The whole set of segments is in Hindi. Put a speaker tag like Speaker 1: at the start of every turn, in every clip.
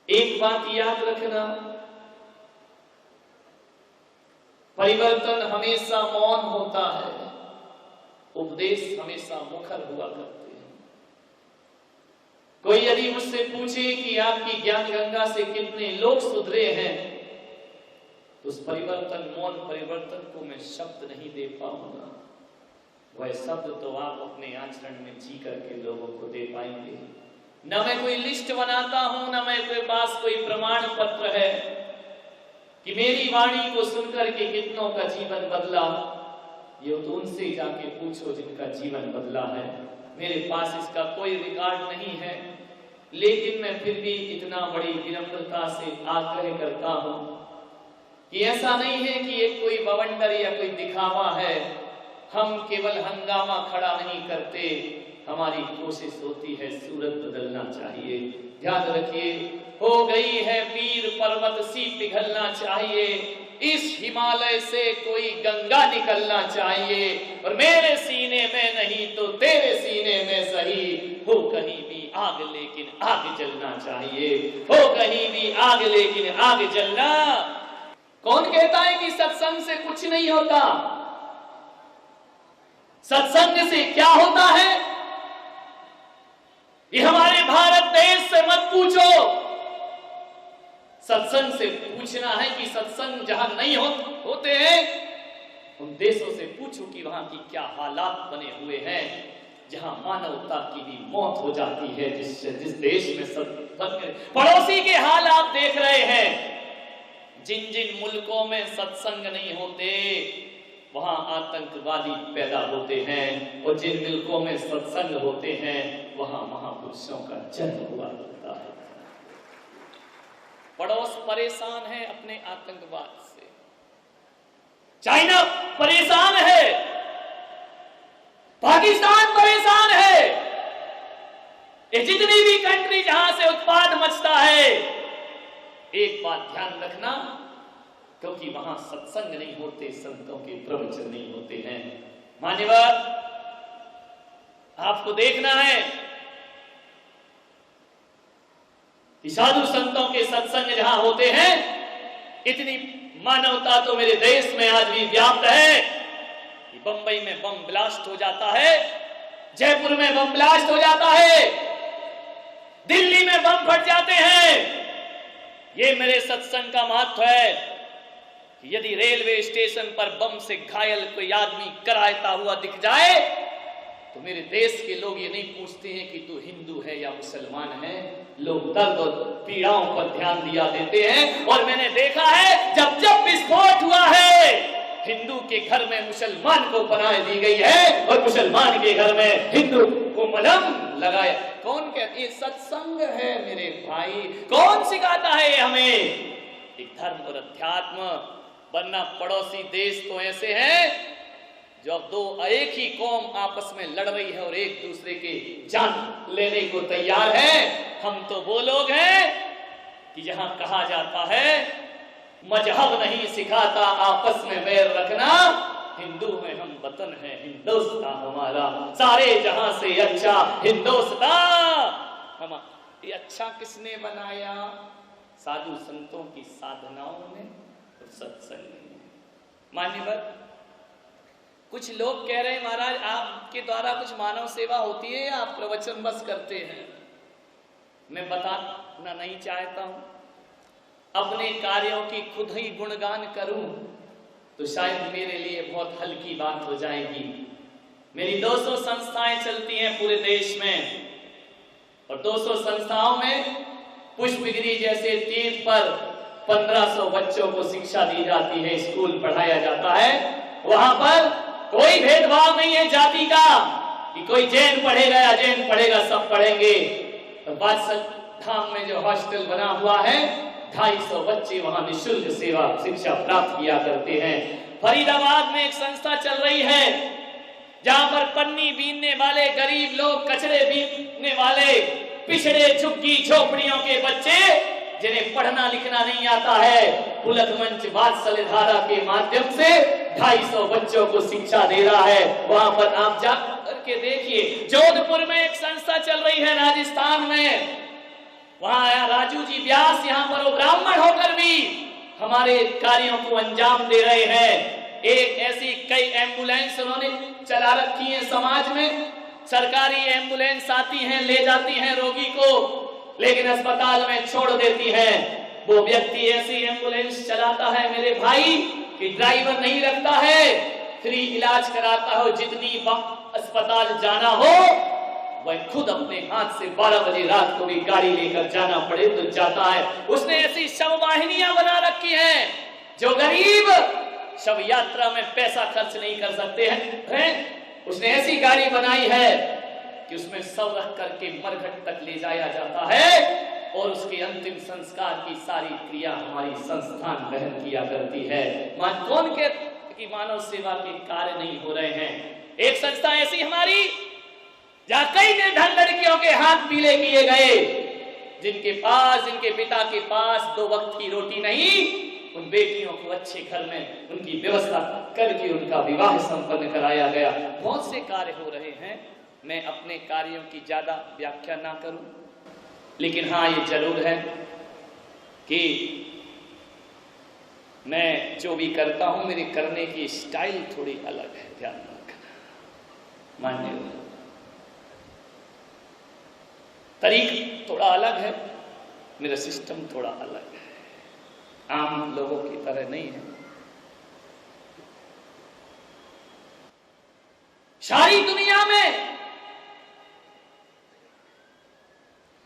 Speaker 1: एक बात याद रखना, परिवर्तन हमेशा मौन होता है, उपदेश हमेशा मुखर हुआ करते हैं। कोई यदि मुझसे पूछे कि आपकी ज्ञान गंगा से कितने लोग सुधरे हैं, तो उस परिवर्तन, मौन परिवर्तन को मैं शब्द नहीं दे पाऊंगा। वह शब्द तो आप अपने आचरण में जी करके लोगों को दे पाएंगे। न मैं कोई लिस्ट बनाता हूं, न मेरे पास कोई प्रमाण पत्र है कि मेरी वाणी को सुनकर के कितनों का जीवन बदला। ये तो उनसे जाके पूछो जिनका जीवन बदला है। मेरे पास इसका कोई रिकॉर्ड नहीं है, लेकिन मैं फिर भी इतना बड़ी विनम्रता से आग्रह करता हूं कि ऐसा नहीं है कि एक कोई बवंडर या कोई दिखावा है। हम केवल हंगामा खड़ा नहीं करते, हमारी कोशिश होती है सूरत बदलना चाहिए। ध्यान रखिए, हो गई है वीर पर्वत सी पिघलना चाहिए, इस हिमालय से कोई गंगा निकलना चाहिए। और मेरे सीने में नहीं तो तेरे सीने में सही, हो कहीं भी आग लेकिन आग जलना चाहिए, हो कहीं भी आग लेकिन आग जलना। कौन कहता है कि सत्संग से कुछ नहीं होता? सत्संग से क्या होता है ये हमारे भारत देश से मत पूछो। सत्संग से पूछना है कि सत्संग जहां नहीं होते हैं, उन देशों से पूछो कि वहां की क्या हालात बने हुए हैं, जहां मानवता की भी मौत हो जाती है। जिस देश में सत्संग, पड़ोसी के हाल आप देख रहे हैं। जिन जिन मुल्कों में सत्संग नहीं होते, वहां आतंकवादी पैदा होते हैं, और जिन मुल्कों में सत्संग होते हैं, वहां महापुरुषों का जन्म हुआ होता है। पड़ोस परेशान है अपने आतंकवाद से, चाइना परेशान है, पाकिस्तान परेशान है। ये जितनी भी कंट्री जहां से उत्पाद मचता है, एक बात ध्यान रखना, क्योंकि वहां सत्संग नहीं होते, संतों के प्रवचन नहीं होते हैं। मान्यवर, आपको देखना है कि साधु संतों के सत्संग जहां होते हैं, इतनी मानवता तो मेरे देश में आज भी व्याप्त है कि बंबई में बम ब्लास्ट हो जाता है, जयपुर में बम ब्लास्ट हो जाता है, दिल्ली में बम फट जाते हैं। ये मेरे सत्संग का महत्व है कि यदि रेलवे स्टेशन पर बम से घायल कोई आदमी कराहता हुआ दिख जाए, तो मेरे देश के लोग ये नहीं पूछते हैं कि तू हिंदू है या मुसलमान है। लोग दर्द और पीड़ाओं पर ध्यान दिया देते हैं। और मैंने देखा है, जब जब विस्फोट हुआ है, हिंदू के घर में मुसलमान को पनाह दी गई है, और मुसलमान के घर में हिंदू को मलहम लगाया। कौन कहते? ये सत्संग है मेरे भाई। कौन सिखाता है हमें? एक धर्म और अध्यात्म। वरना पड़ोसी देश तो ऐसे हैं, जब दो एक ही कौम आपस में लड़ रही है और एक दूसरे के जान लेने को तैयार है। हम तो वो लोग हैं कि जहां कहा जाता है मजहब नहीं सिखाता आपस में वैर रखना, हिंदू में हम वतन है हिंदुस्तान हमारा, सारे जहां से अच्छा हिंदुस्तान हमारा। ये अच्छा किसने बनाया? साधु संतों की साधनाओं ने और सत्संग ने। मान्यवर, कुछ लोग कह रहे हैं महाराज आपके द्वारा कुछ मानव सेवा होती है या आप प्रवचन बस करते हैं। मैं बताना नहीं चाहता हूं। अपने कार्यों की खुद ही गुणगान करूं तो शायद मेरे लिए बहुत हल्की बात हो जाएगी। मेरी 200 संस्थाएं चलती हैं पूरे देश में, और 200 संस्थाओं में पुष्पगिरी जैसे तीर्थ पर 1500 बच्चों को शिक्षा दी जाती है, स्कूल पढ़ाया जाता है। वहां पर कोई भेदभाव नहीं है जाति का कि कोई जैन पढ़ेगा या जैन पढ़ेगा, सब पढ़ेंगे। तो बादशाह धाम में जो हॉस्टल बना हुआ है, 250 बच्चे वहां निःशुल्क सेवा शिक्षा प्राप्त किया करते हैं। फरीदाबाद में एक संस्था चल रही है जहां पर पन्नी बीनने वाले गरीब लोग, कचरे बीनने वाले, पिछड़े झुग्गी झोपड़ियों के बच्चे जिन्हें पढ़ना लिखना नहीं आता है, पुलक मंच वात्सल्य धारा के माध्यम से 250 बच्चों को शिक्षा दे रहा है। वहां पर आप जाकर के देखिए। जोधपुर में एक संस्था चल रही है राजस्थान में, वहां राजू जी व्यास यहाँ पर वो ब्राह्मण होकर भी हमारे कार्यों को अंजाम दे रहे हैं। एक ऐसी कई एम्बुलेंस उन्होंने चला रखी है समाज में, सरकारी एम्बुलेंस आती हैं, ले जाती हैं रोगी को, लेकिन अस्पताल में छोड़ देती है। वो व्यक्ति ऐसी एम्बुलेंस चलाता है मेरे भाई कि ड्राइवर नहीं रखता है, फ्री इलाज कराता हो, जितनी अस्पताल जाना हो वह खुद अपने हाथ से 12 बजे रात को भी गाड़ी लेकर जाना पड़े तो जाता है। उसने ऐसी शव वाहिनियां बना रखी हैं, जो गरीब शव यात्रा में पैसा खर्च नहीं कर सकते हैं। उसने ऐसी गाड़ी बनाई है कि उसमें शव रख करके मरघट तक ले जाया जाता है और उसके अंतिम संस्कार की सारी क्रिया हमारी संस्थान बहन किया करती है। कौन के कि मानव सेवा के कार्य नहीं हो रहे हैं। एक संस्था ऐसी हमारी जहां कई निर्धन लड़कियों के हाथ पीले किए गए, जिनके पिता के पास 2 वक्त की रोटी नहीं, उन बेटियों को अच्छे घर में उनकी व्यवस्था करके उनका विवाह संपन्न कराया गया। बहुत से कार्य हो रहे हैं। मैं अपने कार्यों की ज्यादा व्याख्या ना करूं, लेकिन हाँ ये जरूर है कि मैं जो भी करता हूं मेरे करने की स्टाइल थोड़ी अलग है, ध्यान रखना। मान्य तरीका थोड़ा अलग है, मेरा सिस्टम थोड़ा अलग है, आम लोगों की तरह नहीं है। सारी दुनिया में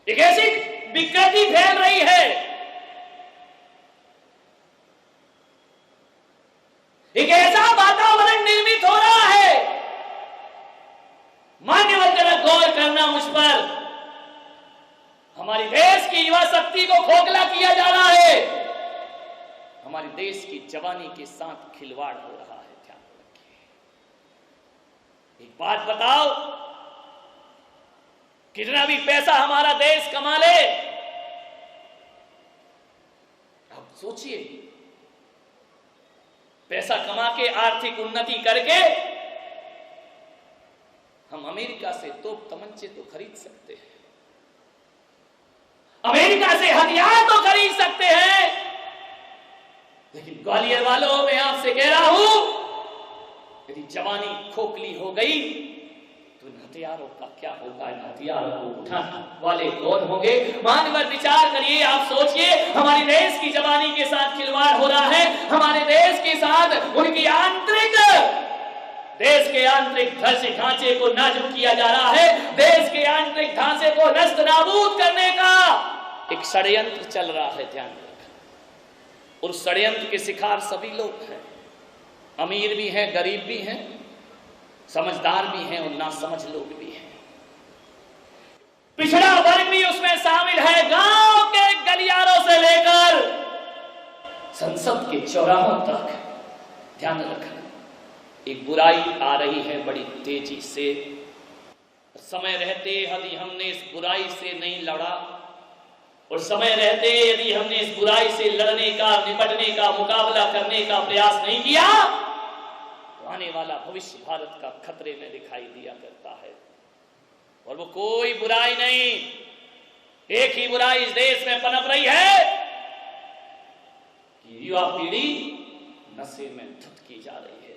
Speaker 1: एक ऐसी विकृति फैल रही है, एक ऐसा वातावरण निर्मित हो रहा है, मान्यवर जरा गौर करना मुझ पर। हमारे देश की युवा शक्ति को खोखला किया जा रहा है, हमारे देश की जवानी के साथ खिलवाड़ हो रहा है। ध्यान रखिए। एक बात बताओ, कितना भी पैसा हमारा देश कमा ले, अब सोचिए, पैसा कमा के आर्थिक उन्नति करके हम अमेरिका से तोप तमंचे तो खरीद सकते हैं, अमेरिका से हथियार तो खरीद सकते हैं, लेकिन ग्वालियर वालों मैं आपसे कह रहा हूं, यदि जवानी खोखली हो गई तो इन हथियारों का क्या होगा? इन हथियारों को उठाने वाले कौन होंगे? मानवर विचार करिए, आप सोचिए, हमारे देश की जवानी के साथ खिलवाड़ हो रहा है, हमारे देश के साथ उनकी देश के आंतरिक ढांचे को नाजुक किया जा रहा है, देश के आंतरिक ढांचे को नष्ट नाबूद करने का एक षड्यंत्र चल रहा है। ध्यान रखना। और षड्यंत्र के शिकार सभी लोग हैं, अमीर भी हैं, गरीब भी हैं, समझदार भी हैं और नासमझ लोग भी हैं, पिछड़ा वर्ग भी उसमें शामिल है। गांव के गलियारों से लेकर संसद के चौराहों तक ध्यान रखना, एक बुराई आ रही है बड़ी तेजी से। समय रहते यदि हमने इस बुराई से नहीं लड़ा और समय रहते यदि हमने इस बुराई से लड़ने का, निपटने का, मुकाबला करने का प्रयास नहीं किया तो आने वाला भविष्य भारत का खतरे में दिखाई दिया करता है। और वो कोई बुराई नहीं, एक ही बुराई इस देश में पनप रही है कि युवा पीढ़ी नशे में धुत की जा रही है।